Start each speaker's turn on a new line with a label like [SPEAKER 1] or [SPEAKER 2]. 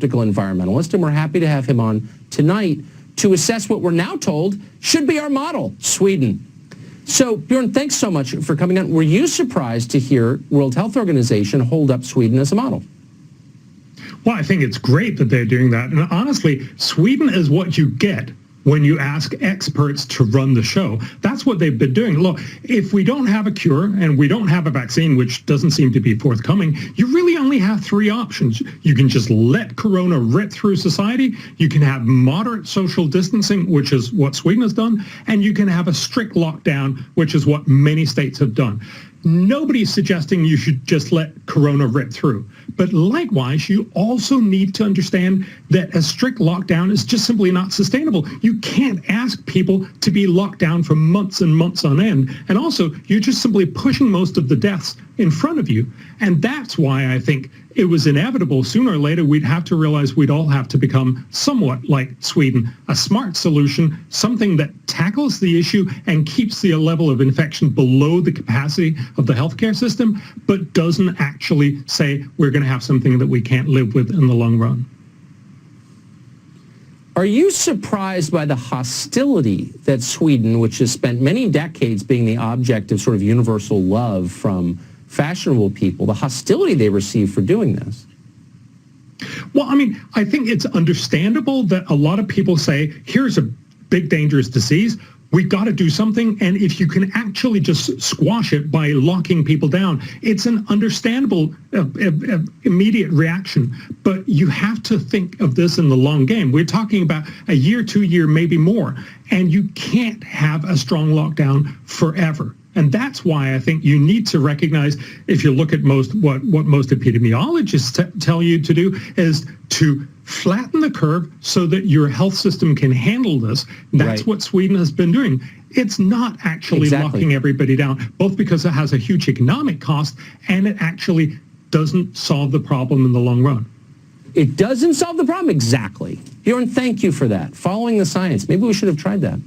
[SPEAKER 1] environmentalist, and we're happy to have him on tonight to assess what we're now told should be our model, Sweden. So, Bjorn, thanks so much for coming on. Were you surprised to hear World Health Organization hold up Sweden as a model?
[SPEAKER 2] Well, I think it's great that they're doing that. And honestly, Sweden is what you get when you ask experts to run the show. That's what they've been doing. Look, if we don't have a cure and we don't have a vaccine, which doesn't seem to be forthcoming, you really only have three options. You can just let corona rip through society. You can have moderate social distancing, which is what Sweden has done. And you can have a strict lockdown, which is what many states have done. Nobody's suggesting you should just let corona rip through. But likewise, you also need to understand that a strict lockdown is just simply not sustainable. You can't ask people to be locked down for months and months on end. And also, you're just simply pushing most of the deaths in front of you. And that's why I think it was inevitable. Sooner or later, we'd have to realize we'd all have to become somewhat like Sweden, a smart solution, something that tackles the issue and keeps the level of infection below the capacity of the healthcare system, but doesn't actually say we're going to have something that we can't live with in the long run.
[SPEAKER 1] Are you surprised by the hostility that Sweden, which has spent many decades being the object of sort of universal love from fashionable people, the hostility they receive for doing this?
[SPEAKER 2] Well, I mean, I think it's understandable that a lot of people say, here's a big dangerous disease. We've got to do something. And if you can actually just squash it by locking people down, it's an understandable immediate reaction. But you have to think of this in the long game. We're talking about a year, 2 year, maybe more. And you can't have a strong lockdown forever. And that's why I think you need to recognize, if you look at what most epidemiologists tell you to do, is to flatten the curve so that your health system can handle this. That's what Sweden has been doing. It's not actually locking everybody down, both because it has a huge economic cost and it actually doesn't solve the problem in the long run.
[SPEAKER 1] It doesn't solve the problem? Exactly. Bjorn, thank you for that. Following the science. Maybe we should have tried that.